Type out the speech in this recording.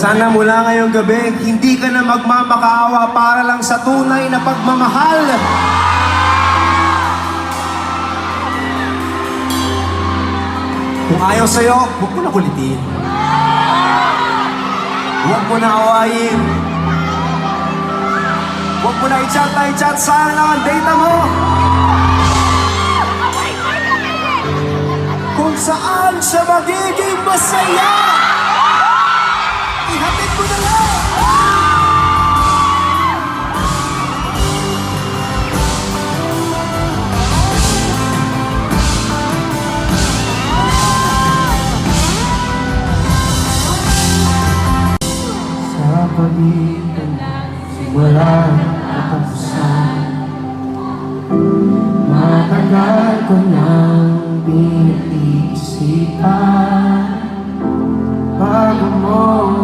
Sana mula ngayong gabi, hindi ka na magmamakaawa para lang sa tunay na pagmamahal. Kung ayaw sa'yo, huwag mo na kulitin. Huwag mo na awayin. Huwag mo na i-chat, sayang lang ang data mo. Kung saan siya magiging masaya, ihatid mo na lang. Sa pagitan walang katapusan, matagal ko nang pinag-iisipan bago mo